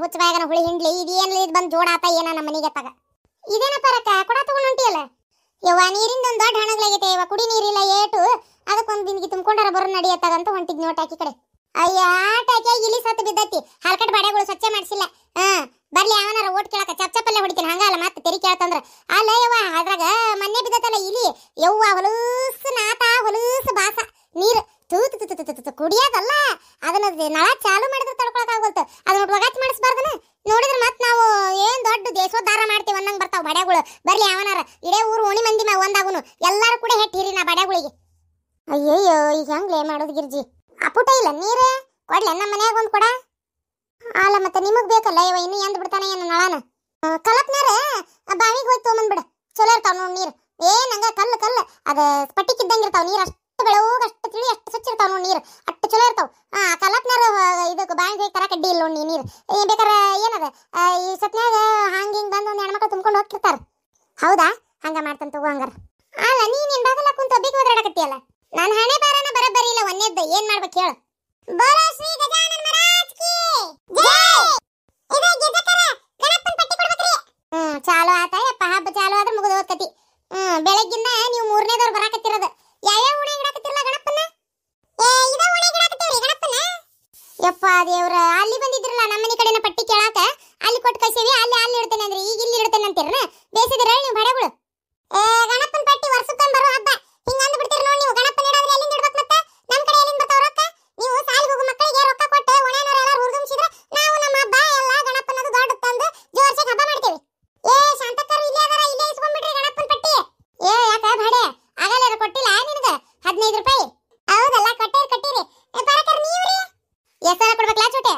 ಹುಚ್ಚ ಬಾಯಗನ ಹುಳಿ ಹಿಂಡ್ಲಿ ಇದೇನ್ ಇದು ಬಂದು ಜೋಡ ಆತ ಏನ ನಮ್ಮ ಮನೆಗೆ ತಗ ಇದೇನಪ್ಪ ರಕ್ಕ ಕೊಡ ತಗೊಂಡು ಹೊಂಟಿಯಲ್ಲ ಯವ್ವ ನೀರಿಂದ ಒಂದು ದೊಡ್ಡ ಹಣಗ್ಲಾಗೈತೆ ಯವ್ವ ಕುಡಿ ನೀರಿಲ್ಲ ಏಟು ಅದಕ್ಕೊಂದು ಬಿಂದಿಗೆ ತುಂಬಿಕೊಂಡಾರ ಬರೋ ನಡಿಯತ್ತಾಗಂತ ಹೊಂಟಿದ್ ನೋಟ್ ಹಾಕಿ ಕಡೆ ಅಯ್ಯ ಆಟಾಕಿ ಇಲ್ಲಿ ಸತ್ತು ಬಿದ್ದೈತಿ ಹಾಲ್ಕಟ್ ಬಾಡೆಗಳು ಸ್ವಚ್ಛ ಮಾಡಿಸಿಲ್ಲ ಬರ್ಲಿ ಅವನಾರ ಓಟ್ ಕೇಳಕ ಚಪ್ಪಲ್ಲೇ ಹೊಡಿತೀನಿ ಹಂಗಲ್ಲ ಮತ್ತೆ ತೆರಿ ಕೇಳ್ತಂದ್ರ ಅಲ್ಲ ಯವ್ವ ಅದ್ರಾಗ ಮೊನ್ನೆ ಬಿದ್ದತ್ತಲ್ಲ ಇಲ್ಲಿ ಯವ್ವ ಹೊಲೂಸು ನಾತ ಹೊಲೂಸು ಬಾಸ ನೀರು ತೂತು ತುತ್ತು ತುತ್ತು ಕುಡಿಯೋದಲ್ಲ ಅದನ್ನ ನಳ ಚಾಲು ಮಾಡಿದ್ರೆ ತಡ್ಕೊಳಕ್ ಆಗೋಲ್ತು ಅದನ್ನ ಒಗಾಚ್ ಮಾಡಿಸ್ಬಾರ್ದನ ನೋಡಿದ್ರೆ ಮತ್ತೆ ನಾವು ಏನ್ ದೊಡ್ಡ ದೇಶೋದ್ಧಾರ ಮಾಡ್ತೀವಿ ಅನ್ನಂಗ್ ಬರ್ತಾವ ಬಡ್ಯಾಗಳು ಬರ್ಲಿ ಅವನಾರ ಇಡೇ ಊರು ಓಣಿ ಮಂದಿ ಒಂದಾಗುನು ಎಲ್ಲಾರು ಕೂಡ ಹೆಟ್ಟಿರಿ ನಾ ಬಡ್ಯಾಗಳಿಗೆ ಅಯ್ಯಯ್ಯೋ ಈಗ ಹೆಂಗ್ಲೇ ಮಾಡೋದು ಗಿರ್ಜಿ ಅಪುಟ ಇಲ್ಲ ನೀರು ಕೊಡ್ಲೆ ನಮ್ಮ ಮನ್ಯಾಗ ಒಂದ್ ಕೊಡ ಅಲ್ಲ ಮತ್ತೆ ನಿಮಗ್ ಬೇಕಲ್ಲ ಇವ ಇನ್ನು ಎಂದ್ ಬಿಡ್ತಾನೆ ಏನು ನಳನ ಕಲಪ್ನಾರ ಬಾವಿಗೆ ಹೋಗಿ ತೊಗೊಂಬಂದ್ಬಿಡ ಚಲೋ ಇರ್ತಾವ ನೋಡ್ ನೀರು ಏನಂಗ ಕಲ್ಲು ಕಲ್ಲು ಅದ ಸ್ಪಟಿಕ್ಕಿದ್ದಂಗೆ ಇರ್ತಾವ ನೀರು ಅಷ್ಟು ಬೆಳೋಗ ಅಷ್ಟು ತಿಳಿ ಅಷ್ಟು ಸ್ವಚ್ಛ ಇರ್ತಾವ ನೋಡ್ ನೀರು ಅಷ್ಟು ಚಲೋ ಇರ್ತಾವ ಕಲಪ್ನಾರ ಇದಕ್ಕೆ ಬಾವಿಗೆ ಹೋಗಿ ತರಕ ಅಡ್ಡಿ ಇಲ್ಲ ನೋಡಿ ನೀರು ಬೇಕಾರೆ ಏನದ ಈ ಸತ್ನ್ಯಾಗ ಹಂಗ ಹಿಂಗ್ ಬಂದು ಒಂದು ಹೆಣ್ಮಕ್ಳು ತುಂಬ್ಕೊಂಡು ಹೋಗ್ತಿರ್ತಾರ ಹೌದಾ ಹಂಗ ಮಾಡ್ತಾನ ತಗೋ ಹಂಗಾರ ಅಲ್ಲ ನೀನೇನ್ ಬಾಗಲ ಕುಂತ ಬಿಗ್ ಓದಾಡಕತ್ತೀಯಲ್ಲ ನಾನು ಹಣೆ ಬಾರನ ಬರಬರಿ ಇಲ್ಲ ಒಂದೇದ್ದ ಏನ್ ಮಾಡ್ಬೇಕು ಹೇಳು ಬೋಲೋ ಶ್ರೀ ಗಜಾನನ ಮಹಾರಾಜ್ ಕಿ ಜೈ ಇದು ಗೆಜಕರ ಗಣಪನ ಪಟ್ಟಿ ಕೊಡ್ಬೇಕ್ರಿ ಚಾಲು ಆತಾಯಪ್ಪ ಹಬ್ಬ ಚಾಲು ಆದ್ರೆ ಮುಗಿದು ಹೋಗ್ತತಿ ಬೆಳಗ್ಗಿಂದ ನೀವು ಮೂರನೇದವ್ರು ಬರಾಕತ್ತಿರೋದು ಯಾವ್ಯಾವ ಉಣೆ ಗಿಡಕತ್ತಿರಲ್ಲ ಗಣಪನ ಇದ ಉಣೆ ಗಿಡಕತ್ತೀವ್ರಿ ಗಣಪನ ಯಪ್ಪ ದೇವ್ರ ಅಲ್ಲಿ ಬಂದಿದ್ರಲ್ಲ ನಮ್ಮನೆ ಕಡೆನ ಪಟ್ಟಿ ಕೇಳಾಕ ಅಲ್ಲಿ ಕೊಟ್ಟು ಕಳ್ಸೇವಿ ಅಲ್ಲಿ ಇಡ್ತೇನೆ ಅಂದ್ರೆ ಈಗ ಇಲ್ಲಿ ಇಡ್ತೇನೆ ಅಂತೀರನ ಬೇಸಿದಿರ ನೀವು ಬಡಗಳು ಗಣಪನ ಪಟ್ಟಿ ವರ್ಷಕ್ಕೊಂದು ಬರೋ ಹಬ್ಬ ಹಿಂಗ ಅಂದ್ ಬಿಡ್ತೀರಿ ನೋಡಿ ನೀವು ಗಣಪನ ಇಡಾದ್ರೆ ಎಲ್ಲಿಂದ ಇಡ್ಬೇಕು ಮತ್ತೆ ನಮ್ಮ ಕಡೆ ಎಲ್ಲಿಂದ ಬರ್ತಾವ ರೊಕ್ಕ ನೀವು ಸಾಲಿಗೆ ಹೋಗೋ ಮಕ್ಕಳಿಗೆ ರೊಕ್ಕ ಕೊಟ್ಟು ಒಣೆನವರ ಎಲ್ಲರೂ ಹುರ್ದುಂಬಿಸಿದ್ರೆ ನಾವು ನಮ್ಮ ಹಬ್ಬ ಎಲ್ಲ ಗಣಪನದು ದೊಡ್ಡ ತಂದು ಜೋರ್ಸಾಗಿ ಹಬ್ಬ ಮಾಡ್ತೇವೆ ಶಾಂತಕ್ಕರು ಇಲ್ಲೇ ಅದರ ಇಲ್ಲೇ ಇಸ್ಕೊಂಡ್ಬಿಡ್ರಿ ಗಣಪನ ಪಟ್ಟಿ ಯಾಕ ಭಾಡೆ ಆಗಲ್ಲ ಕೊಟ್ಟಿಲ್ಲ ನಿನಗ 15 ರೂಪಾಯಿ ಹೌದಲ್ಲ ಕೊಟ್ಟಿರಿ ಬರಕರ್ ನೀವ್ರಿ ಎಷ್ಟರ ಕೊಡ್ಬೇಕಲ್ಲ ಚೋಟೆ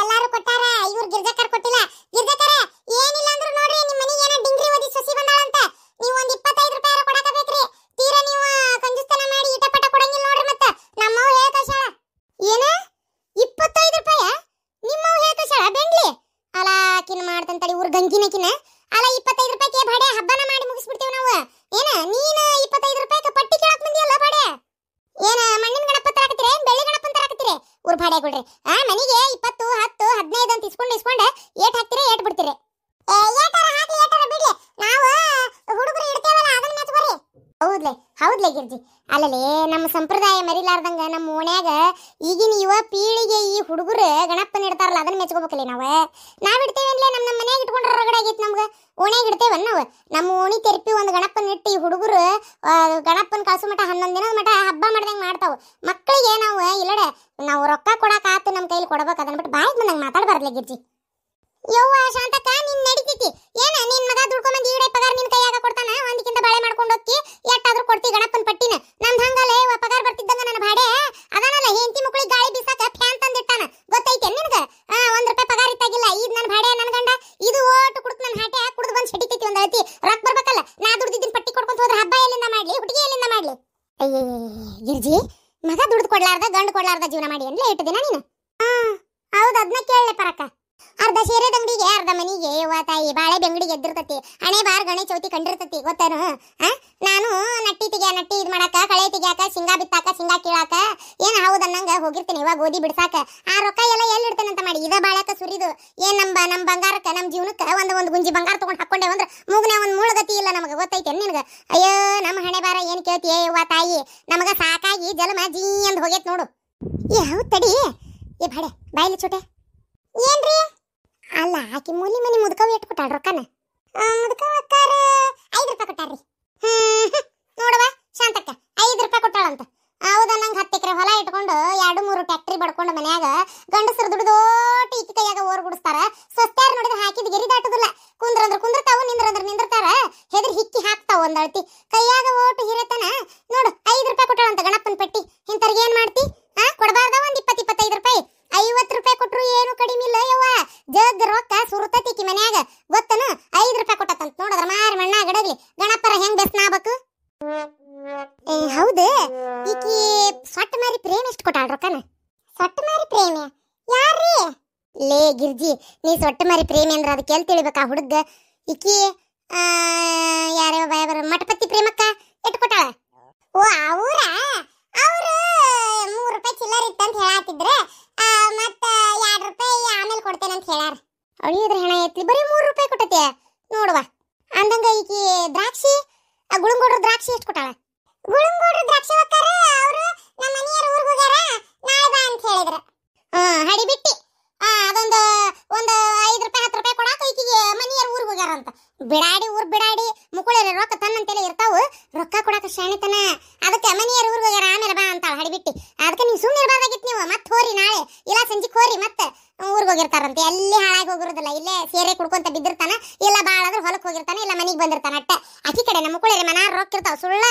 ಎಲ್ಲಾರು ಕೊಟ್ಟಾರ ಇವ್ರು ಗಿರ್ಜಕರ್ ಕೊಟ್ಟಿಲ್ಲ ಗಿರ್ಜಕರ ಏನಿಲ್ಲ ಅಂದ್ರು ನೋಡ್ರಿ ನಿಮ್ಮ ಮನೆಗೆ ಏನೋ ಡಿಂಗ್ರಿ ಓದಿ ಸಸಿ ಬಂದಾಳಂತ ನೀವು ಒಂದು 25 ರೂಪಾಯಿ ಕೊಡಕಬೇಕ್ರಿ ತೀರಾ ನೀವು ಕಂಜುಸ್ತನ ಮಾಡಿ ಇಟಪಟ ಕೊಡಂಗಿಲ್ಲ ನೋಡ್ರಿ ಮತ್ತೆ ನಮ್ಮವ್ ಹೇಳ್ಕಶಾಳ ಏನ 25 ರೂಪಾಯಿ ನಿಮ್ಮವ್ ಹೇಳ್ಕಶಾಳ ಬೆಂಗ್ಲಿ ಅಲ್ಲ ಕಿನ್ ಮಾಡ್ತಂತ ತಡಿ ಊರ್ ಗಂಗಿನಕಿನ ಅಲ್ಲ 25 ರೂಪಾಯಿಗೆ ಭಾಡೆ ಹಬ್ಬನ ಮಾಡಿ ಮುಗಿಸ್ಬಿಡ್ತೀವಿ ನಾವು ಏನ ನೀನು 25 ರೂಪಾಯಿಗೆ ಪಟ್ಟಿ ಕೇಳಕ್ ಬಂದಿಯಲ್ಲ ಭಾಡೆ ಏನ ಮಣ್ಣಿನ ಗಣಪ ತರಕತ್ತೀರಿ ಬೆಳ್ಳಿ ಗಣಪನ ತರಕತ್ತೀರಿ ಊರ್ ಭಾಡೆ ಕೊಡ್ರಿ ಮನಿಗೆ 20 10 15 ಅಂತ ಇಸ್ಕೊಂಡು ಏಟ್ ಹಾಕ್ತೀರಿ ಏಟ್ ಬಿಡ್ತೀರಿ ಏಟಾರ ಹಾಕ್ಲಿ ಏಟಾರ ಬಿಡ್ಲಿ ನಾವು ಹುಡುಗರು ಇಡ್ತೇವಲ್ಲ ಅದನ್ನ ಮ್ಯಾಚ್ ಬರ್ರಿ ಹೌದ್ಲೆ ಗಿರ್ಜಿ ಅಲ್ಲಲೇ ನಮ್ಮ ಸಂಪ್ರದಾಯ ಮರಿಲಾರ್ದಂಗ ನಮ್ಮ ಓಣ್ಯಾಗ ಈಗಿನ ಯುವ ಪೀಳಿಗೆ ಈ ಹುಡುಗರು ಗಣಪನ ಇಡ್ತಾರಲ್ಲ ಅದನ್ನ ಮೆಚ್ಕೋಬೇಕಲ್ಲಿ ನಾವ್ ಇಡ್ತೇವನ್ಲೇ ನಮ್ಮ ಮನ್ಯಾಗ ಇಟ್ಕೊಂಡ್ರ ರಗಡ ಆಗೈತಿ ನಮ್ಗೆ ಓಣ್ಯಾಗ ಇಡ್ತೇವನ್ ನಾವು ನಮ್ಮ ಓಣಿ ತೆರಪಿ ಒಂದು ಗಣಪನ ಇಟ್ಟು ಈ ಹುಡುಗರು ಗಣಪನ ಕಳ್ಸು ಮಟ 11 ದಿನದ ಮಟ ಹಬ್ಬ ಮಾಡ್ದಂಗ ಮಾಡ್ತಾವ ಮಕ್ಕಳಿಗೆ ನಾವು ಇಲ್ಲಡೆ ನಾವು ರೊಕ್ಕ ಕೊಡಾಕ ಆತು ನಮ್ಮ ಕೈಲಿ ಕೊಡ್ಬೇಕು ಅದನ್ನ ಬಿಟ್ಟು ಬಾಯಿಗೆ ಬಂದಂಗ ಮಾತಾಡಬಾರ್ದ್ಲೆ ಗಿರ್ಜಿ ಯವ್ವ ಶಾಂತಕ್ಕ ನಿನ್ ನಡಿತೈತಿ ಏನ ನಿನ್ ಮಗ ದುಡ್ಕೊಂಡ್ ಈಡೆ ಪಗಾರ ನಿನ್ ಕೈಯಾಗ ಕೊಡ್ತಾನ ಒಂದಕ್ಕಿಂತ ಬಾಳೆ ಮಾಡ್ಕೊಂಡು ಹೋಗಿ ಎಷ್ಟಾದ್ರೂ ಕೊಡ್ತಿ ಗಣಪನ ಪಟ್ಟಿನ ನಮ್ದು ಹಂಗಲ್ಲ ಪಗಾರ ಬರ್ತಿದ್ದಂಗ ನನ್ನ ಭಾಡೆ ಅದನಲ್ಲ ಹೆಂಡತಿ ಮಕ್ಕಳಿಗೆ ಗಾಳಿ ಬೀಸಾಕ ಫ್ಯಾನ್ ತಂದಿಟ್ಟಾನ ಗೊತ್ತೈತೆ ನಿನಗ 1 ರೂಪಾಯಿ ಪಗಾರ ಇತ್ತಾಗಿಲ್ಲ ಇದು ನನ್ನ ಭಾಡೆ ನನ್ನ ಗಂಡ ಇದು ಓಟು ಕುಡ್ದು ನನ್ನ ಹಾಟೆ ಕುಡ್ದು ಬಂದು ಸಿಟಿತೈತಿ ಒಂದ್ ಅಳತಿ ರೊಕ್ಕ ಬರ್ಬೇಕಲ್ಲ ನಾ ದುಡ್ದಿದ್ದಿನ ಪಟ್ಟಿ ಕೊಡ್ಕೊಂತ ಹೋದ್ರೆ ಹಬ್ಬ ಎಲ್ಲಿಂದ ಮಾಡ್ಲಿ ಹುಡುಗಿ ಎಲ್ಲಿಂದ ಮಾಡ್ಲಿ ಅಯ್ಯೇ ಗಿರ್ಜಿ ಮಗ ದುಡ್ದು ಕೊಡ್ಲಾರ್ದ ಗಂಡು ಕೊಡ್ಲಾರ್ದ ಜೀವನ ಮಾಡಿ ಅನ್ಲೇ 8 ದಿನ ನೀನು ಹೌದು ಅದನ್ನ ಕೇಳಲೆ ಪರಕ್ಕ ಅರ್ಧ ಸೀರೆ ಅಂಗಡಿಗೆ ಅರ್ಧ ಮನಿಗೆ ಯವ್ವ ತಾಯಿ ಬಾಳೆ ಬೆಂಗಡಿಗೆ ಎದ್ದಿರ್ತತಿ ಹಣೆ ಬಾರ್ ಗಣೆ ಚೌತಿ ಕಂಡಿರ್ತತಿ ಗೊತ್ತೇನು ನಾನು ನಟ್ಟಿ ಇದು ಮಾಡಾಕ ಕಳೆ ತೆಗಿಯಾಕ ಶೇಂಗಾ ಬಿತ್ತಾಕ ಶೇಂಗಾ ಕೀಳಾಕ ಏನ್ ಹೌದನ್ನಂಗ ಹೋಗಿರ್ತೀನಿ ಇವಾಗ ಗೋಧಿ ಬಿಡ್ಸಾಕ ಆ ರೊಕ್ಕ ಎಲ್ಲ ಎಲ್ಲಿ ಇಡ್ತೇನೆ ಅಂತ ಮಾಡಿ ಇದ ಬಾಳಕ ಸುರಿದು ಏನ್ ನಮ್ಮ ಬಂಗಾರಕ್ಕ ನಮ್ಮ ಜೀವನಕ್ಕ ಒಂದು ಗುಂಜಿ ಬಂಗಾರ ತಗೊಂಡ್ ಹಾಕೊಂಡೇವ ಅಂದ್ರೆ ಮೂಗನೆ ಒಂದು ಮೂಳಗತಿ ಇಲ್ಲ ನಮಗೆ ಗೊತ್ತೈತೆ ನಿನಗ ಅಯ್ಯೋ ನಮ್ಮ ಹಣೆ ಬಾರ ಏನ್ ಕೇಳ್ತೀಯ ಯವ್ವ ತಾಯಿ ನಮಗ ಸಾಕಾಗಿ ಜಲಮ ಜೀ ಅಂದ್ ಹೋಗೈತ್ ನೋಡು ಹೌದ್ ತಡಿ ಭಾಡೆ ಬಾಯ್ಲಿ ಚೋಟೆ ಏನ್ರಿ ಅಲ್ಲ ಆಕಿ ಮೂಲಿ ಮನಿ ಮುದ್ಕವ್ ಎಷ್ಟು ಕೊಟ್ಟಾಳ ರೊಕ್ಕನ ಮುದ್ಕವ್ ಅಕ್ಕಾರ 5 ರೂಪಾಯಿ ಕೊಟ್ಟಾರ್ರಿ ನೋಡವಾ ಶಾಂತಕ್ಕ 5 ರೂಪಾಯಿ ಕೊಟ್ಟಾಳಂತ ಹೌದಾ ನಂಗೆ 10 ಎಕರೆ ಹೊಲ ಇಟ್ಕೊಂಡು 2-3 ಟ್ಯಾಕ್ಟ್ರಿ ಬಡ್ಕೊಂಡು ಮನ್ಯಾಗ ಗಂಡಸರು ದುಡ್ದೋಟಿ ಈಕಿ ಕೈಯಾಗ ಓರ್ ಗುಡಿಸ್ತಾರ ಸ್ವಸ್ತ್ಯಾರ ನೋಡಿದ್ರೆ ಹಾಕಿದ ಗೆರಿ ದಾಟುದಿಲ್ಲ ಕುಂದ್ರಂದ್ರ ಕುಂದ್ರತಾವು ನಿಂದ್ರಂದ್ರ ನಿಂದ್ರತಾರ ಹೆದರಿ ಹಿಕ್ಕಿ ಹಾಕ್ತಾವ ಒಂದಳ್ತಿ ಕೈಯಾಗ ಓಟು ಹಿರೇತನ ನೋಡು 5 ರೂಪಾಯಿ ಕೊಟ್ಟಾಳಂತ ಗಣಪನ ಪಟ್ಟಿ ಇಂತರ್ಗೆ ಏನ್ ಮಾಡ್ತಿ ಕೊಡಬಾರ್ದ ಒಂದ್ 20-25 ರೂಪಾಯಿ 50 ರೂಪಾಯಿ ಕೊಟ್ರು ಏನು ಕಡಿಮೆ ಇಲ್ಲ ಯವ್ವ ಜಗ್ ರೊಕ್ಕ ಸುರುತತಿಕಿ ಮನ್ಯಾಗ ಗೊತ್ತನು 5 ರೂಪಾಯಿ ಕೊಟ್ಟತಂತ ನೋಡದ್ರ ಮಾರಿ ಮಣ್ಣ ಗಡಗ್ಲಿ ಗಣಪರ ಹೆಂಗ್ ಬೆಸ್ನ ಆಗ್ಬೇಕು ಹೌದು ಈಕಿ ಸೊಟ್ಟ ಮಾರಿ ಪ್ರೇಮ ಎಷ್ಟು ಕೊಟ್ಟಾಳ ರೊಕ್ಕನ ಸೊಟ್ಟ ಮಾರಿ ಪ್ರೇಮ ಯಾರ್ರೀ ಲೇ ಗಿರ್ಜಿ ನೀ ಸೊಟ್ಟ ಮಾರಿ ಪ್ರೇಮಿ ಅಂದ್ರ ಅದಕ್ಕೆ ಎಲ್ಲಿ ತಿಳಿಬೇಕ ಆ ಹುಡುಗ ಈಕಿ ಯಾರ್ಯಾವ ಬಾಯಬರ ಮಠಪತಿ ಪ್ರೇಮಕ್ಕ ಎಷ್ಟು ಕೊಟ್ಟಾಳ ಓ ಅವ್ರ ಅವರು 3 ರೂಪಾಯಿ ಚಿಲ್ಲರ್ ಇತ್ತಂತ ಹೇಳಾತಿದ್ರೆ ಮತ್ತ 2 ರೂಪಾಯಿ ಆಮೇಲೆ ಕೊಡ್ತೇನೆ ಅಂತ ದ್ರಾಕ್ಷಿ ಎಷ್ಟು ಕೊಟ್ಟಾಳ? ಗುಳುಂಗೂಡ್ರು ದ್ರಾಕ್ಷಿ ಹೋಗ್ತಾರ ಅವರು ನಮ್ಮ ಮನೆಯವ್ರ ಊರಿಗೆ ಹೋಗ್ಯಾರ ನಾಳೆ ಬಾ ಅಂತ ಹೇಳಿದ್ರು. ಹಡಿ ಬಿಟ್ಟಿ ಅದೊಂದು ಒಂದು 5 ರೂಪಾಯಿ 10 ರೂಪಾಯಿ ಕೊಡಾಕ ಈಕಿಗೆ ಮನೆಯವ್ರ ಊರಿಗೆ ಹೋಗ್ಯಾರ ಅಂತ. ಬಿಡಾಡಿ ಊರ್ ಬಿಡಾಡಿ ಮುಕುಳೇರ ರೊಕ್ಕ ತನ್ನಂತೆಲ್ಲ ಇರ್ತಾವು, ರೊಕ್ಕ ಕೊಡಾಕ ಶಾಣಿತನ. ಅದಕ್ಕೆ ಮನೆಯವ್ರ ಊರಿಗೆ ಹೋಗ್ಯಾರ ಆಮೇಲೆ ಬಾ ಅಂತಾಳ ಹಡಿ ಬಿಟ್ಟಿ. ಅದಕ್ಕೆ ನೀವು ಸುಮ್ಮನೆ ಇರಬಾರ್ದಾಗಿತ್ತು, ನೀವು ಮತ್ತೆ ಹೋರಿ ನಾಳೆ ಇಲ್ಲ ಸಂಜಿಗೆ ಹೋರಿ ಮತ್ತೆ ಊರಿಗೆ ಹೋಗಿರ್ತಾರಂತೆ. ಎಲ್ಲಿ ಹಾಳಾಗಿ ಹೋಗಿರೋದಿಲ್ಲ, ಇಲ್ಲೇ ಸೇರೆ ಕುಡ್ಕೊಂತ ಬಿದ್ದಿರ್ತಾನ, ಇಲ್ಲ ಬಾಳಾದ್ರೂ ಹೊಲಕ್ಕೆ ಹೋಗಿರ್ತಾನೆ, ಇಲ್ಲ ಮನೆಗೆ ಬಂದಿರ್ತಾನ ಅಟ್ಟ. ಆಕಿ ಕಡೆ ನಮ್ಮ ಮುಕುಳೇರಿ ಮನಾರ ರೊಕ್ಕ ಇರ್ತಾವ,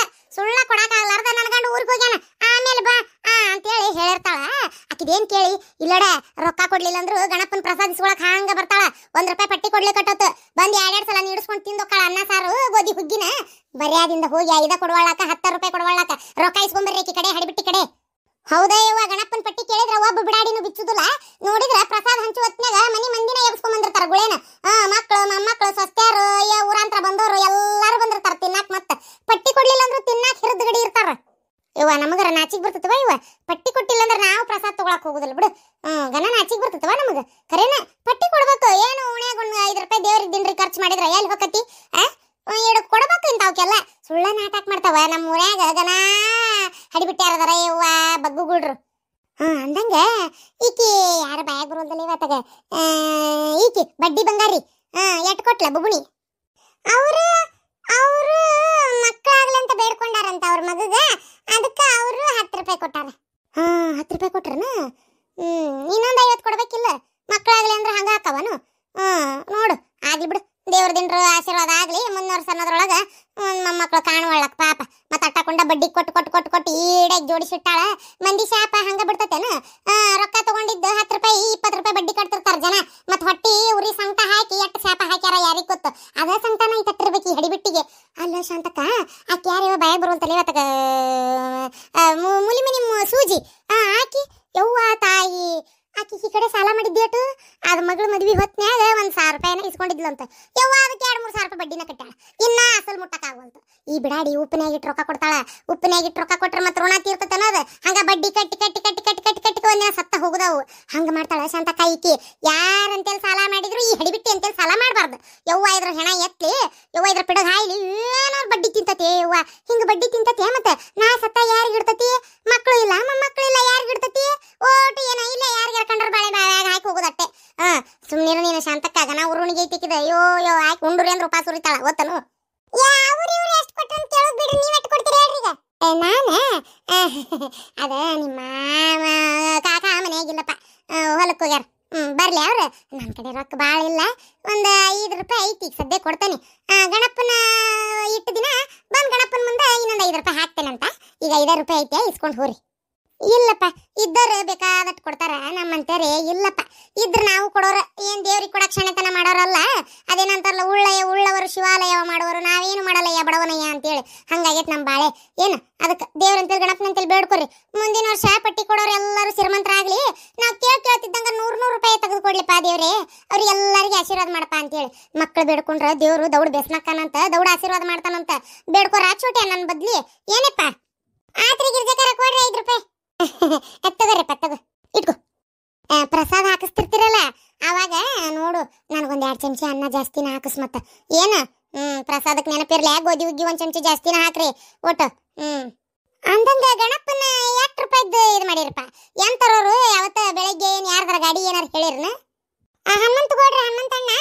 ಸುಳ್ಳ ಕೊಡಾಕ ಆಗ್ಲಾರ್ದ ನನ್ನ ಗಂಡ ಊರಿಗೆ ಹೋಗ್ಯಾನ ಆಮೇಲೆ ಬಾ ಅಂತೇಳಿ ಹೇಳಿರ್ತಾಳ. ಆಕಿದೇನ್ ಕೇಳಿ ಇಲ್ಲಡ ರೊಕ್ಕ ಕೊಡ್ಲಿಲ್ಲ ಅಂದ್ರು ಗಣಪನ ಪ್ರಸಾದಿಸ್ಕೊಳಕ್ ಹಂಗ ಬರ್ತಾಳ. 1 ರೂಪಾಯಿ ಪಟ್ಟಿ ಕೊಡ್ಲಿ ಕಟ್ಟೋತು ಬಂದ್ 2 ಸಲ ನೀಡಿಸ್ಕೊಂಡು ತಿಂದೊಕ್ಕಾಳ ಅನ್ನ ಸಾರು ಗೋಧಿ ಹುಗ್ಗಿನ. ಬರ್ಯಾದಿಂದ ಹೋಗಿ 5 ಕೊಡವಾಳಕ 10 ರೂಪಾಯಿ ಕೊಡವಾಳಕ ರೊಕ್ಕ ಇಸ್ಕೊಂಬರ್ರಿ ಆಕಿ ಕಡೆ ಹಡಿಬಿಟ್ಟಿ ಕಡೆ. ಹೌದಾ ಯವ್ವ, ಗಣಪನ ಪಟ್ಟಿ ಕೇಳಿದ್ರ ಒಬ್ಬ ಬಿಡಾಡಿನೂ ಬಿಚ್ಚುದಿಲ್ಲ. ನೋಡಿದ್ರ ಪ್ರಸಾದ ಹಂಚು ಹೊತ್ನ್ಯಾಗ ಮನಿ ಮಂದಿನ ಎಬ್ಸ್ಕೊಂಡ್ ಬಂದಿರ್ತಾರ ಗುಳೇನ. ಮಕ್ಕಳು ಮೊಮ್ಮಕ್ಕಳು ಸಸ್ತ್ಯಾರು ಊರಾಂತರ ಬಂದವರು ಎಲ್ಲಾರು ಬಂದಿರ್ತಾರ ತಿನ್ನಾಕ್. ಮತ್ತ ಪಟ್ಟಿ ಕೊಡ್ಲಿಲ್ಲ ಅಂದ್ರು ತಿನ್ನಾಕ್ ಹಿರಿದ್ ಗಡಿ ಇರ್ತಾರ. ಇವ ನಮಗರ ನಾಚಿಕ್ ಬರ್ತತವ ಇವ, ಪಟ್ಟಿ ಕೊಟ್ಟಿಲ್ಲ ಅಂದ್ರೆ ನಾವು ಪ್ರಸಾದ ತಗೊಳಕ್ ಹೋಗುದಿಲ್ಲ ಬಿಡು. ಗನ ನಾಚಿಕ್ ಬರ್ತತವ ನಮಗ. ಕರೇನ ಪಟ್ಟಿ ಕೊಡ್ಬೇಕು. ಏನು ಉಣ್ಯಾಗ 5 ರೂಪಾಯಿ ದೇವ್ರಿಗೆ ದಿನ್ರಿ ಖರ್ಚು ಮಾಡಿದ್ರ ಎಲ್ಲಿ ಹೋಗತಿ? ಎಡಕ್ ಕೊಡ್ಬೇಕು ಇಂತವಕ್ಕೆಲ್ಲ. ಸುಳ್ಳ ನಾಟಕ ಮಾಡ್ತಾವ ನಮ್ಮ ಊರ್ಯಾಗ ಗನ ಹಡಿಬಿಟ್ಟಾರದಾರ ಯವ್ವ ಬಗ್ಗುಗುಳ್ರು. ಅಂದಂಗ ಈಕಿ ಯಾರ ಬಾಯಾಗ ಬರೋದಲ್ಲ ಇವತ್ತಾಗ, ಈಕಿ ಬಡ್ಡಿ ಬಂಗಾರಿ ಎಟ್ ಕೊಟ್ಲ ಬುಬುಣಿ? ಅವರು ಮಕ್ಕಳಾಗ್ಲಿ ಅಂತ ಬೇಡ್ಕೊಂಡಾರಂತ ಅವ್ರ ಮಗಗ. ಅದಕ್ಕ ಅವರು 10 ರೂಪಾಯಿ ಕೊಟ್ಟಾರ. 10 ರೂಪಾಯಿ ಕೊಟ್ರನ? ಇನ್ನೊಂದು 50 ಕೊಡ್ಬೇಕಿಲ್ಲ? ಮಕ್ಕಳಾಗ್ಲಿ ಅಂದ್ರೆ ಹಂಗ ಹಾಕವನು. ನೋಡು ಆಗ್ಲಿ ಬಿಡು, ದೇವ್ರ ದಿನ್ರ ಆಶೀರ್ವಾದ ಆಗ್ಲಿ. ಮುಂದಿನ ಅನ್ನೋದ್ರೊಳಗ ಮೊಮ್ಮಕ್ಳು ಕಾಣುವಳ್ಳಕ್ ಪಾಪ. ಮತ್ತ ಅಟ್ಟಕೊಂಡ ಬಡ್ಡಿ ಕೊಟ್ಟು ಈಡಾಗಿ ಜೋಡಿಸಿಟ್ಟಾಳ. ಮಂದಿ ಶಾಪ ಹಂಗ ಬಿಡ್ತತೇನು? ರೊಕ್ಕ ತಗೊಂಡಿದ್ದು 10 ರೂಪಾಯಿ 20 ರೂಪಾಯಿ ಬಡ್ಡಿ ಕಟ್ತಿರ್ತಾರ ಜನ. ಮತ್ ಹೊಟ್ಟಿ ಉರಿ ಸಂಕಟ ಹಾಕಿ ಎಟ್ಟು ಶಾಪ ಹಾಕ್ಯಾರ ಯಾರಿಗ್ ಗೊತ್ತು? ಅದ ಸಂಕಟನ ಈ ತಟ್ಟಿರ್ಬೇಕು ಈ ಹಡಿಬಿಟ್ಟಿಗೆ. ಅಲ್ಲ ಶಾಂತಕ್ಕ, ಆಕೆ ಯಾರ್ಯಾವ ಬಾಯಾಗ ಬರುವಂತಲ್ಲ ಇವತ್ತಗ ಮುಲಿಮಿನಿ ಸೂಜಿ ಹಾಕಿ ಯವ್ವ ತಾಯಿ ಆಕಿ ಈ ಕಡೆ ಸಾಲ ಮಾಡಿದ್ದೇಟು ಅದ ಮಗಳು ಮದ್ವಿ ಹೊತ್ನ್ಯಾಗ 1,000 ರೂಪಾಯಿನ ಇಸ್ಕೊಂಡಿದ್ಲಂತ. ಯವ್ವ ಅದಕ್ಕೆ 2-3 ಸಾವಿರ ರೂಪಾಯಿ ಬಡ್ಡಿನ ಕಟ್ಟಾಳ. ಇನ್ನ ಅಸಲ್ ಮುಟ್ಟಕ್ ಆಗವಲ್ತು. ಈ ಬಿಡಾಡಿ ಉಪ್ಪಿನಾಗ ಇಟ್ಟು ರೊಕ್ಕ ಕೊಡ್ತಾಳ. ಉಪ್ಪಿನಾಗ ಇಟ್ಟು ರೊಕ್ಕ ಕೊಟ್ರೆ ಮತ್ತೆ ಋಣ ತೀರ್ತತನದ. ಹಂಗ ಬಡ್ಡಿ ಕಟ್ಟಿ ಒಂದಿನ ಸತ್ತ ಹೋಗುದಾವು. ಹಂಗ ಮಾಡ್ತಾಳ ಶಾಂತಕ್ಕ ಈಕಿ. ಯಾರಂತೇಳಿ ಸಾಲ ಮಾಡಿದ್ರು ಈ ಹಡಿಬಿಟ್ಟಿ ಅಂತೇಳಿ ಸಾಲ ಮಾಡಬಾರ್ದು. ಯವ್ವ ಇದ್ರ ಹೆಣ ಎತ್ಲಿ, ಯವ್ವ ಇದ್ರ ಪಿಡಗ್ ಹಾಯ್ಲಿ, ಏನಾರು ಬಡ್ಡಿ ತಿಂತತಿ ಯವ್ವ. ಹಿಂಗ ಬಡ್ಡಿ ತಿಂತತಿ ಮತ್ತೆ ನಾ ಸತ್ತ ಯಾರಿಗೆ ಇಡ್ತತಿ? ಮಕ್ಕಳು ಇಲ್ಲ ಮೊಮ್ಮಕ್ಕಳು ಇಲ್ಲ, ಯಾರಿಗೆ ಇಡ್ತತಿ? ಓಟು ಏನ ಇಲ್ಲ, ಯಾರಿಗೆ ಕಂಡ್ರ ಬಾಳೆ ಬಾಯಾಗ ಹಾಕಿ ಹೋಗುದಟ್ಟೆ. ಸುಮ್ನಿರು ನೀನು ಶಾಂತಕ್ಕಾಗ ನಾ ಉರುಣಿಗೆ ಐತಿಕ್ಕಿದ ಯೋ ಹಾಕಿ ಉಂಡ್ರಿ ಅಂದ್ರೆ ಉಪಾಸ ಉರಿತಾಳ ಗೊತ್ತನು? ಇವ್ರು ಎಷ್ಟು ಕೊಟ್ರು ಅಂತ ಕೇಳೋದು ಬಿಡ್ರಿ, ನೀವ್ ಎಷ್ಟು ಕೊಡ್ತೀರಿ ಹೇಳ್ರಿ ಈಗ? ನಾನು ಅದ ನಿಮ್ಮ ಕಾಕ ಮನೆಯಾಗಿಲ್ಲಪ್ಪ, ಹೊಲಕ್ಕೆ ಹೋಗ್ಯಾರ. ಬರ್ಲಿ ಅವ್ರು. ನನ್ನ ಕಡೆ ರೊಕ್ಕ ಭಾಳ ಇಲ್ಲ, ಒಂದು 5 ರೂಪಾಯಿ ಐತಿ ಈಗ ಸದ್ಯ ಕೊಡ್ತೇನೆ. ಗಣಪನ ಇಟ್ಟು ದಿನ ಬಂದು ಗಣಪನ ಮುಂದೆ ಇನ್ನೊಂದು 5 ರೂಪಾಯಿ ಹಾಕ್ತೇನಂತ. ಈಗ 5 ರೂಪಾಯಿ ಐತೆ ಇಸ್ಕೊಂಡು ಹೋರಿ. ಇಲ್ಲಪ್ಪ, ಇದ್ದರು ಬೇಕಾದಟ್ಟು ಕೊಡ್ತಾರ, ನಮ್ಮಂತೇರಿ ಇಲ್ಲಪ್ಪ. ಇದ್ರ ನಾವು ಕೊಡೋರ ಏನ್ ದೇವ್ರಿಗೆ ಕೊಡಕ್ ಕ್ಷಣತನ ಮಾಡೋರಲ್ಲ. ಅದೇನಂತಾರಲ್ಲ ಉಳ್ಳವರು ಶಿವಾಲಯವ ಮಾಡುವರು, ನಾವೇನು ಮಾಡಲ್ಲಯ್ಯ ಬಡವನಯ್ಯ ಅಂತೇಳಿ. ಹಂಗಾಗೈತೆ ನಮ್ಮ ಬಾಳೆ. ಏನು ಅದಕ್ಕೆ ದೇವ್ರಂತೇಳಿ ಗಣಪನಂತೇಳಿ ಬೇಡ್ಕೊರಿ. ಮುಂದಿನ ವರ್ಷ ಪಟ್ಟಿ ಕೊಡೋರು ಎಲ್ಲರೂ ಶ್ರೀಮಂತರಾಗ್ಲಿ. ನಾವು ಕೇಳ್ತಿದ್ದಂಗ 100 ರೂಪಾಯಿ ತೆಗೆದುಕೊಡ್ಲಿಪ್ಪ ದೇವ್ರೆ, ಅವ್ರಿಗೆ ಎಲ್ಲರಿಗೆ ಆಶೀರ್ವಾದ ಮಾಡಪ್ಪ ಅಂತೇಳಿ. ಮಕ್ಳು ಬೇಡ್ಕೊಂಡ್ರ ದೇವ್ರು ದೌಡ್ ಬೆಸ್ನಕ್ಕನಂತ, ದೌಡ್ ಆಶೀರ್ವಾದ ಮಾಡ್ತಾನಂತ. ಬೇಡ್ಕೊರ ಚೋಟೆ ನನ್ನ ಬದ್ಲಿ. ಏನಪ್ಪ ಆತ್ರಿ ಗಿರ್ಜಕರ ಕೊಡ್ರಿ 5 ರೂಪಾಯಿ ಎತ್ತಗರಪ್ಪ ತಗೋ ಇಟ್ಕೋ. ಪ್ರಸಾದ ಹಾಕಿಸ್ತಿರ್ತಿರಲ್ಲ ಅವಾಗ ನೋಡು ನನಗೊಂದು 2 ಚಮಚಿ ಅನ್ನ ಜಾಸ್ತಿನ ಹಾಕಿಸ್. ಮತ್ತ ಏನ ಪ್ರಸಾದಕ್ಕೆ ನೆನಪಿರ್ಲಿ, ಗೋಧಿ ಹುಗ್ಗಿ 1 ಚಮಚಿ ಜಾಸ್ತಿನ ಹಾಕ್ರಿ ಒಟ್ಟು. ಅಂದಂಗ ಗಣಪನ 8 ರೂಪಾಯಿದ್ದು ಇದು ಮಾಡಿರಪ್ಪ. ಎಂತರೋರು ಯಾವತ್ತ ಬೆಳಗ್ಗೆ ಏನ್ ಯಾರ್ದಾರ ಗಾಡಿ ಏನಾರು ಹೇಳಿರ್ನ? ಹನುಮಂತ ಗೋಡ್ರಿ, ಹನುಮಂತಣ್ಣ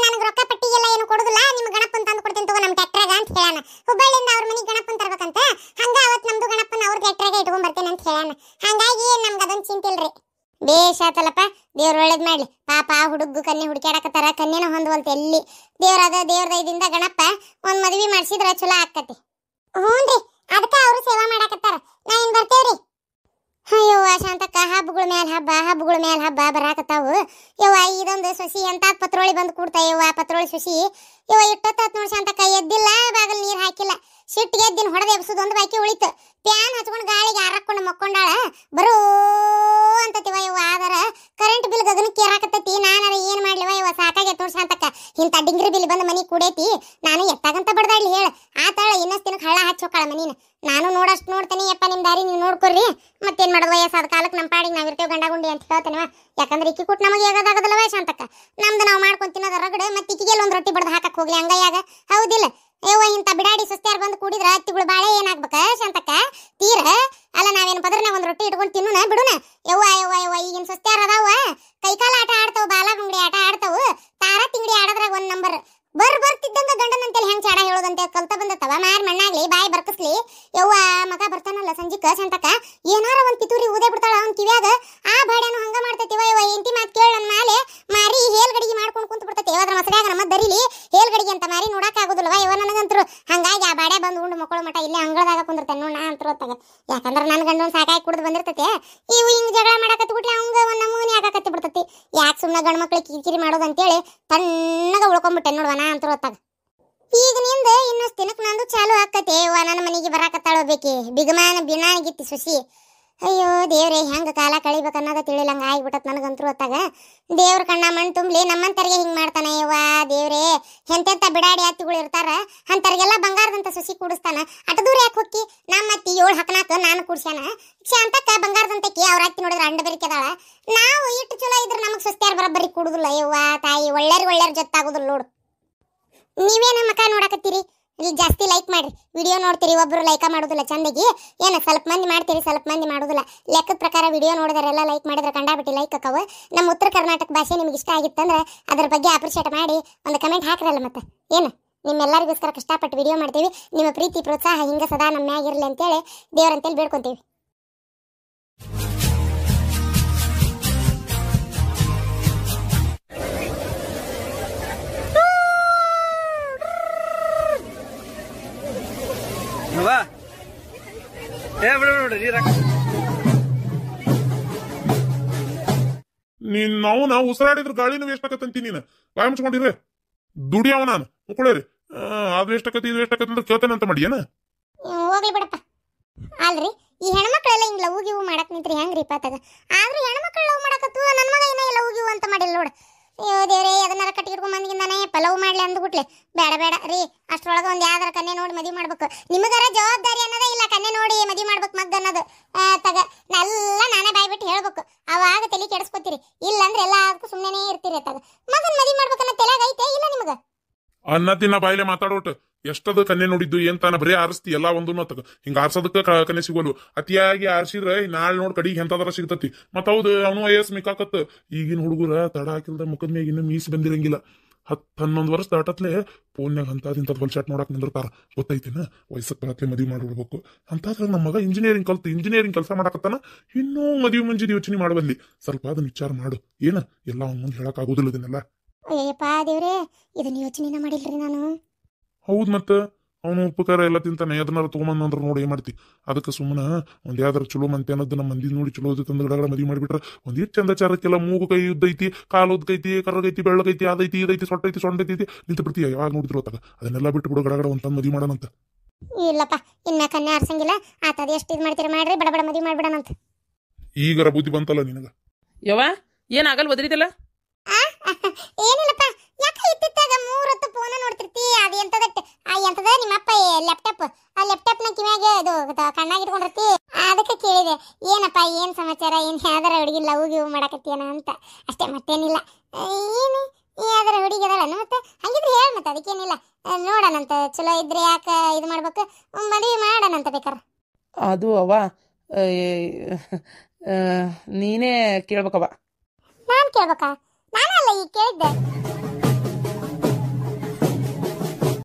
ನನಗೆ ರೊಕ್ಕ ಪಟ್ಟಿಗೆಲ್ಲ ಏನು ಕೊಡುದಿಲ್ಲ, ನಿಮ್ ಗಣಪನ್ ತಂದು ಕೊಡ್ತೀನಿ ತಗೋ ನಮ್ಮ ಟ್ಯಾಕ್ಟ್ರಾಗ ಅಂತ ಹೇಳಾನ. ಹುಬ್ಬಳ್ಳಿಯಿಂದ ಅವ್ರ ಮನೆಗೆ ಗಣಪನ್ ತರ್ಬೇಕಂತ. ಹಂಗ ಅವತ್ ನಮ್ದು ಗಣಪನ್ ಅವ್ರ ಟ್ಯಾಕ್ಟ್ರಾಗ ಇಟ್ಕೊಂಡ್ ಬರ್ತೇನೆ ಅಂತ ಹೇಳಾನ. ಹಂಗಾಗಿ ನಮ್ಗೆ ಅದೊಂದು ಚಿಂತಿಲ್ರಿ. ಬೇಷ್ ಆತಲ್ಲಪ್ಪ, ದೇವ್ರ ಒಳ್ಳೇದ್ ಮಾಡ್ಲಿ. ಪಾಪ ಹುಡುಗ ಕನ್ಯೆ ಹುಡುಕ್ಯಾಡಕತ್ತಾರ, ಕನ್ಯೆನ ಹೊಂದುವಲ್ತ ಎಲ್ಲಿ. ದೇವ್ರ ದಯದಿಂದ ಗಣಪ ಒಂದ್ ಮದ್ವಿ ಮಾಡ್ಸಿದ್ರ ಚಲೋ ಆಕತಿ. ಹ್ಞೂನ್ರಿ, ಅದಕ್ಕ ಅವರು ಸೇವಾ ಮಾಡಾಕತ್ತಾರ. ನಾ ಏನ್ ಬರ್ತೇವ್ರಿ. ಅಯ್ಯವ್ವ ಶಾಂತಕ್ಕ, ಹಬ್ಬಗಳ ಮ್ಯಾಲ ಹಬ್ಬ ಬರಾಕತ್ತಾವು. ಯವ್ವ ಇದೊಂದು ಸೊಸಿ ಅಂತ ಪತ್ರೋಳಿ ಬಂದು ಕೂಡ್ತಾ. ಯವ್ವ ಪತ್ರೋಳಿ ಸೊಸಿ ಯವ್ವ ಇಟ್ಟೊತ್ತಾತ್ ನೋಡ್ ಶಾಂತಕ್ಕ, ಎದ್ದಿಲ್ಲ, ಬಾಗಲ್ ನೀರ್ ಹಾಕಿಲ್ಲ. ಸಿಟ್ಟಿಗೆ ಎದ್ದಿನ ಹೊಡೆದ ಎಬ್ಸುದು ಒಂದು ಬಾಕಿ ಉಳಿತು. ಪ್ಯಾನ್ ಹಚ್ಕೊಂಡು ಗಾಳಿಗೆ ಹಾರಾಕೊಂಡು ಮಕ್ಕೊಂಡಾಳ. ಬರೋ ಅಂತತಿವ ಯವ್ವ. ಆದರ ಕರೆಂಟ್ ಬಿಲ್ ಗಗನಕ್ಕೆ ಏರಾಕತ್ತೈತಿ. ನಾನಾರ ಏನ್ ಮಾಡ್ಲಿವ ಯವ್ವ, ಸಾಕಾಗೈತೆ ನೋಡ್ ಶಾಂತಕ್ಕ. ಇಂಥ ಡಿಂಗ್ರಿ ಬಿಲ್ ಬಂದು ಮನಿ ಕೂಡೈತಿ. ನಾನು ಎತ್ತಾಗಂತ ಬಡ್ದಾಡ್ಲಿ ಹೇಳ. ಆತಾಳ ಇನ್ನಷ್ಟು ದಿನಕ್ಕೆ ಹಳ್ಳ ಹಚ್ಚೋಕಾಳ ಮನೀನ. ನಾನು ನೋಡಷ್ಟು ನೋಡ್ತೇನೆ ಯಪ್ಪ, ನಿಮ್ಮ ದಾರಿ ನೀವು ನೋಡ್ಕೊಡ್ರಿ. ಮತ್ತೇನ್ ಮಾಡೋದು, ವಯಸ್ಸಾದ ಕಾಲಕ್ಕೆ ನಮ್ಮ ಪಾಡಿಗೆ ನಾವು ಇರ್ತೇವೆ ಗಂಡ ಗುಂಡಿ ಅಂತ ಹೇಳ್ತೇನೆ. ಯಾಕಂದ್ರೆ ಇಕ್ಕಿ ಕೊಟ್ಟು ನಮಗೆ ಹೇಗೋದಾಗದಲ್ಲ ಶಾಂತಕ್ಕ. ನಮ್ದು ನಾವು ಮಾಡ್ಕೊಂಡು ತಿನ್ನೋದ ರಗಡೆ. ಮತ್ತೆ ಇಕ್ಕಿಗೆಲ್ಲ ಒಂದು ರೊಟ್ಟಿ ಬಡ್ದು ಹಾಕಕ್ ಹೋಗ್ಲಿ ಹಂಗಯ್ಯಾಗ, ಹೌದಿಲ್ಲ ಯವ್ವ? ಇಂಥ ಬಿಡಾಡಿ ಸಸ್ತ್ಯಾರು ಬಂದು ಕೂಡಿದ್ರ ಹತ್ತಿಗಳು ಮಾರ್ ಮಣ್ಣಾಗ್ಲಿ ಬಾಯಿ ಬರ್ಕಸ್ಲಿ ಯವ್ವ ಮಗ ಬರ್ತಾನಲ್ಲ ಸಂಜಿಕ ಸಂತಕ ಏನಾರ ಒಂದ್ ಪಿತೂರಿ ಊದೇ ಬಿಡ್ತಾಳ ಅವ್ನ್ ಕಿವ್ಯಾಗ ಆ ಬಾಡ್ಯಾನು ಹಂಗ ಮಾಡ್ತೈತಿವ ಯವ್ವ ಎಂಟಿ ಮಾತ್ ಕೇಳ ನನ್ ಮಾಲೆ ಮಾರಿ ಹೇಲ್ ಗಡಿಗೆ ಮಾಡ್ಕೊಂಡು ಕುಂತ ಬಿಡ್ತೈತಿ ಅದ್ರ ಮಸಡ್ಯಾಗ ನಮ್ಮ ದರಿಲಿ ಹೇಲ್ ಗಡಿಗೆ ಅಂತ ಮಾರಿ ನೋಡಕ್ ಆಗುದಿಲ್ವ ಯವ್ವ ನನಗಂತರು ಹಂಗಾಗಿ ಆ ಬಾಡ್ಯ ಬಂದು ಉಂಡು ಮಕ್ಕಳು ಮಠ ಇಲ್ಲೇ ಅಂಗಳದಾಗ ಕುಂದಿರ್ತೇನೆ ನೋಡ್ ನಾ ಅಂತ ಹೊತ್ತಾಗ ಯಾಕಂದ್ರ ನನ್ ಗಂಡ ಒಂದ್ ಸಾಕಾಗಿ ಕುಡ್ದು ಬಂದಿರ್ತೈತೆ ಇವು ಹಿಂಗ್ ಜಗಳ ಮಾಡಕತ್ತಿ ಬಿಟ್ರೆ ಅವಂಗ ಒಂದ್ ನಮೂನಿ ಆಗಾಕತ್ತಿ ಬಿಡ್ತೈತಿ ಯಾಕೆ ಸುಮ್ಮನೆ ಗಂಡ ಮಕ್ಳಿಗೆ ಕಿರಿಕಿರಿ ಮಾಡೋದು ಅಂತೇಳಿ ತಣ್ಣಗ ಉಳ್ಕೊಂಡ್ಬಿಟ್ಟೆ ನೋಡ್ವ ನಾ ಅಂತ ಹೊತ್ತಾಗ ಈಗ ನಿಂದ ಇನ್ನಷ್ಟು ದಿನಕ್ಕೆ ನಂದು ಚಾಲು ಆಕತೆ ವಾ ನನ್ನ ಮನೆಗೆ ಬರಾಕತ್ತಾಳ ಬೇಕಿ ಬಿಗಮಾನ ಬಿನಾಗಿತ್ತಿ ಸುಸಿ ಅಯ್ಯೋ ದೇವ್ರೆ ಹೆಂಗ ಕಾಲ ಕಳಿಬೇಕು ಅನ್ನೋದ ತಿಳಿಲಂಗ ಆಗ್ಬಿಟ್ಟತ್ ನನಗಂತೂ ಹೊತ್ತಾಗ ದೇವ್ರ ಕಣ್ಣ ಮಣ್ಣು ತುಂಬಲಿ ನಮ್ಮಂತರಿಗೆ ಹಿಂಗ್ ಮಾಡ್ತಾನೆ ಯವ್ವಾ ದೇವ್ರೆ ಎಂತೆಂತ ಬಿಡಾಡಿ ಹತ್ತಿಗಳು ಇರ್ತಾರ ಅಂತವ್ರಿಗೆಲ್ಲ ಬಂಗಾರದಂತ ಸುಸಿ ಕೂಡಿಸ್ತಾನ ಅಟ ದೂರ ಯಾಕೆ ಹೊಕ್ಕಿ ನಮ್ಮ ಅತ್ತಿ 7 ಹಕನಾಕ ನಾನು ಕೂಡ್ಸ್ಯಾನ ಶಾಂತಕ್ಕ ಬಂಗಾರದಂತಕಿ ಅವ್ರ ಅತ್ತಿ ನೋಡಿದ್ರೆ ಅಂಡ ಬೆರಿಕೆದಾಳ ನಾವು ಇಟ್ಟು ಚಲೋ ಇದ್ರೆ ನಮಗ್ ಸುಸ್ತ್ಯಾರ ಬರಬ್ಬರಿ ಕೂಡುದಿಲ್ಲ ಯವ್ವಾ ತಾಯಿ ಒಳ್ಳೆಯರ್ ಜೊತ್ತಾಗುದಿಲ್ಲ ನೋಡು ನೀವೇನ ಮಕ ನೋಡಕತ್ತೀರಿ ಇಲ್ಲಿ ಜಾಸ್ತಿ ಲೈಕ್ ಮಾಡ್ರಿ ವಿಡಿಯೋ ನೋಡ್ತೀರಿ ಒಬ್ರು ಲೈಕ್ ಮಾಡೋದಿಲ್ಲ ಚಂದಗಿ ಏನ ಸ್ವಲ್ಪ ಮಂದಿ ಮಾಡ್ತೀರಿ ಸ್ವಲ್ಪ ಮಂದಿ ಮಾಡೋದಿಲ್ಲ ಲೆಕ್ಕದ ಪ್ರಕಾರ ವಿಡಿಯೋ ನೋಡಿದರೆಲ್ಲ ಲೈಕ್ ಮಾಡಿದ್ರೆ ಕಂಡಾಬಿಟ್ಟು ಲೈಕ್ ಅಕ್ಕವ ನಮ್ಮ ಉತ್ತರ ಕರ್ನಾಟಕ ಭಾಷೆ ನಿಮ್ಗೆ ಇಷ್ಟ ಆಗಿತ್ತಂದ್ರೆ ಅದ್ರ ಬಗ್ಗೆ ಅಪ್ರಿಷಿಯೇಟ್ ಮಾಡಿ ಒಂದು ಕಮೆಂಟ್ ಹಾಕ್ರಲ್ಲ ಮತ್ತೆ ಏನು ನಿಮ್ಮೆಲ್ಲರಿಗೋಸ್ಕರ ಕಷ್ಟಪಟ್ಟು ವಿಡಿಯೋ ಮಾಡ್ತೀವಿ ನಿಮ್ಮ ಪ್ರೀತಿ ಪ್ರೋತ್ಸಾಹ ಹಿಂಗೆ ಸದಾ ನಮ್ಮ ಮ್ಯಾಗಿರಲಿ ಅಂತೇಳಿ ದೇವರಂತೇಳಿ ಬೇಡ್ಕೊಂತೀವಿ ನೀನ್ ನಾವು ಉಸಿರಾಡಿದ್ರ ಗಾಳಿನೂ ವೇಸ್ಟ್ ಆಕತ್ತಂತಿ ನೀನು ಬಾಯ್ ಮುಚ್ಕೊಂಡಿರ್ರಿ ದುಡಿಯವ ನಾನು ಮುಕ್ಕೊಳ್ಳೇರಿ ಅದು ವೇಸ್ಟ್ ಆಕತಿ ಇದು ವೇಸ್ಟ್ ಆಕತಿ ಅಂದ್ರೆ ಕೇಳ್ತೇನೆ ಅಂತ ಮಾಡಿ ಏನ ಹೋಗ್ಲಿ ಬಿಡಪ್ಪ ಅಲ್ರಿ ಈ ಹೆಣ್ಮಕ್ಳೆಲ್ಲ ಹಿಂಗ್ ಲವ್ ಗಿವ್ ಮಾಡಕ್ ನಿಂತ್ರಿ ಹೆಂಗ್ರಿ ಪಾತಾಗ ಆದ್ರೂ ಹೆಣ್ಮಕ್ಳು ಲವ್ ಮಾಡಕತ್ತು ನನ್ನ ಮಗ ಏನ ಲವ್ ಗಿವ್ ಅಂತ ಮಾಡಿಲ್ಲ ನೋಡ್ ಅಯ್ಯೋ ದೇವ್ರೆ ಅದನ್ನಾರ ಕಟ್ಟಿಟ್ಕೊಂಡ್ ಬಂದಿಂದಾನೆ ಪಲವ್ ಮಾಡ್ಲಿ ಅಂದ್ಬಿಟ್ಲೆ ಬೇಡ ಬೇಡ ರೀ ಅಷ್ಟ್ರೊಳಗ ಒಂದ್ ಯಾವ್ದಾರ ಕನ್ಯೆ ನೋಡಿ ಮದ್ವಿ ಮಾಡ್ಬೇಕು ನಿಮಗಾರ ಜವಾಬ್ದಾರಿ ಅನ್ನೋದೇ ಇಲ್ಲ ಕನ್ಯೆ ನೋಡಿ ಮದ್ವಿ ಮಾಡ್ಬೇಕು ಮಗ್ ಅನ್ನೋದು ತಗ ಎಲ್ಲ ನಾನೇ ಬಾಯ್ಬಿಟ್ಟು ಹೇಳ್ಬೇಕು ಅವಾಗ ತಲೆ ಕೆಡಿಸ್ಕೊತೀರಿ ಇಲ್ಲ ಅಂದ್ರೆ ಎಲ್ಲದಕ್ಕೂ ಸುಮ್ಮನೆ ಇರ್ತೀರಿ ತಗ ಮಗನ್ ಮದ್ವಿ ಮಾಡ್ಬೇಕನ್ನೋ ತಲೆಯಾಗ ಐತೆ ಇಲ್ಲ ನಿಮಗ ಅನ್ನ ತಿನ್ನ ಬಾಯಿಲೆ ಮಾತಾಡೋಟ್ ಎಷ್ಟದ ಕನ್ಯೆ ನೋಡಿದ್ದು ಏನ್ ತಾನ ಬರೀ ಆರಿಸ್ತಿ ಎಲ್ಲಾ ಒಂದು ತಗ ಹಿಂಗ ಆರ್ಸೋದಕ್ಕ ಕನ್ಯೆ ಸಿಗೋಲ್ವು ಅತಿಯಾಗಿ ಆರ್ಸಿದ್ರೆ ನಾಳೆ ನೋಡ್ ಕಡಿಗೆ ಎಂತದರ ಸಿಗ್ತತಿ ಮತ್ತ ಹೌದು ಅವನು ವಯಸ್ಸು ಮಿಕ್ಕಾಕತ್ ಈಗಿನ ಹುಡುಗರ ತಡ ಹಾಕಿಲ್ದ ಮುಖದ ಮ್ಯಾಗ ಇನ್ನು ಮೀಸ್ ಬಂದಿರಂಗಿಲ್ಲ 10-11 ವರ್ಷ ದಾಟತ್ಲೆ ಫೋನ್ಯಾಗ ಅಂತದ್ ಹೊಲ್ಸಾಟ್ ನೋಡಕ್ ನಿಂದಿರ್ತಾರ ಗೊತ್ತೈತಿನ ವಯಸ್ಸಕ್ ಬರತ್ಲೆ ಮದ್ವಿ ಮಾಡ್ಬಿಡ್ಬೇಕು ಅಂತಾದ್ರ ನಮ್ಮ ಮಗ ಇಂಜಿನಿಯರಿಂಗ್ ಕೆಲಸ ಮಾಡಕತ್ತಾನ ಇನ್ನೂ ಮದ್ವಿ ಮುಂಜಿದ ಯೋಚನೆ ಮಾಡಬಲ್ಲಿ ಸ್ವಲ್ಪ ಅದನ್ನ ವಿಚಾರ ಮಾಡು ಏನ ಎಲ್ಲ ಅವ್ನ ಮುಂದೆ ಹೇಳಕ್ ಆಗುದಿಲ್ಲ ಇದನ್ನೆಲ್ಲ ಅಯ್ಯಪ್ಪ ದೇವ್ರೆ ಇದನ್ನ ಯೋಚನೆನ ಮಾಡಿಲ್ರಿ ನಾನು ಹೌದ್ ಮತ್ತ ಅವನು ಉಪಕಾರ ಎಲ್ಲ ತಿಂತಾನೆ ಅದನ್ನಾರ ತಗೊಂಬಂದ್ರ ನೋಡಿ ಏನ್ ಮಾಡ್ತಿ ಅದಕ್ಕೆ ಸುಮ್ಮನ ಒಂದ್ ಯಾವ್ದಾರ ಚಲೋ ಮಂತೆ ಅನ್ನೋದು ನಮ್ಮ ಮಂದಿ ನೋಡಿ ಚಲೋ ತಂದು ಗಡಗಡ ಮದ್ವಿ ಮಾಡಿಬಿಟ್ರ ಒಂದಿಷ್ಟು ಚಂದಚಾರಕ್ಕೆಲ್ಲ ಮೂಗು ಕೈ ಉದ್ದೈತಿ ಕಾಲು ಉದ್ದೈತಿ ಕರ್ರಗೈತಿ ಬೆಳ್ಳಗೈತಿ ಅದೈತಿ ಇದೈತಿ ಸೊಟ್ಟೈತಿ ಸೊಂಡೈತಿ ನಿಂತ ಬಿಡ್ತೀಯ ಯಾವಾಗ ನೋಡಿದ್ರು ಹೊತ್ತಾಗ ಅದನ್ನೆಲ್ಲ ಬಿಟ್ಟು ಬಿಡು ಗಡಗಡ ಒಂದ್ ಮದ್ವಿ ಮಾಡೋಣಂತ ಇಲ್ಲಪ್ಪ ಇನ್ನ ಕನ್ಯಾ ಆರ್ಸಂಗಿಲ್ಲ ಆತದ ಎಷ್ಟು ಇದು ಮಾಡ್ತೀರಿ ಮಾಡ್ರಿ ಬಡ ಬಡ ಮದ್ವಿ ಮಾಡ್ಬಿಡಣಂತ ಈಗರ ಬುದ್ಧಿ ಬಂತಲ್ಲ ನಿನಗ ಯವ್ವ ಏನಾಗಲ್ ಒದರಿದಲ್ಲ ಏನಿಲ್ಲಪ್ಪ ಯಾಕ ಇತ್ತಿತ್ತಾಗ 3 ಹೊತ್ತು ಫೋನ್ ನೋಡ್ತಿರ್ತಿ ಅದು ಎಂತದಟ್ಟ ಎಂತದ ನಿಮ್ಮಪ್ಪ ಲ್ಯಾಪ್ಟಾಪ್ ಆ ಲ್ಯಾಪ್ಟಾಪ್ ನ ಕಿವ್ಯಾಗ ಇದು ಕಣ್ಣಾಗ ಇಟ್ಕೊಂಡಿರ್ತಿ ಅದಕ್ಕೆ ಕೇಳಿದೆ ಏನಪ್ಪ ಏನ್ ಸಮಾಚಾರ ಏನ್ ಯಾವ್ದಾರ ಹುಡುಗಿ ಲವ್ ಗಿವ್ ಮಾಡಕತ್ತೀಯನ ಅಂತ ಅಷ್ಟೇ ಮತ್ತೇನಿಲ್ಲ ಏನು ಯಾವ್ದಾರ ಹುಡುಗಿ ಅದಲ್ಲ ಮತ್ತೆ ಹಂಗಿದ್ರೆ ಹೇಳ ಮತ್ತೆ ಅದಕ್ಕೇನಿಲ್ಲ ನೋಡೋಣಂತ ಚಲೋ ಇದ್ರೆ ಯಾಕ ಇದು ಮಾಡ್ಬೇಕು ಮದುವೆ ಮಾಡೋಣಂತ ಬೇಕಾರ ಅದು ಅವ್ವ ನೀನೇ ಕೇಳ್ಬೇಕವ್ವ ನಾನ್ ಕೇಳ್ಬೇಕಾ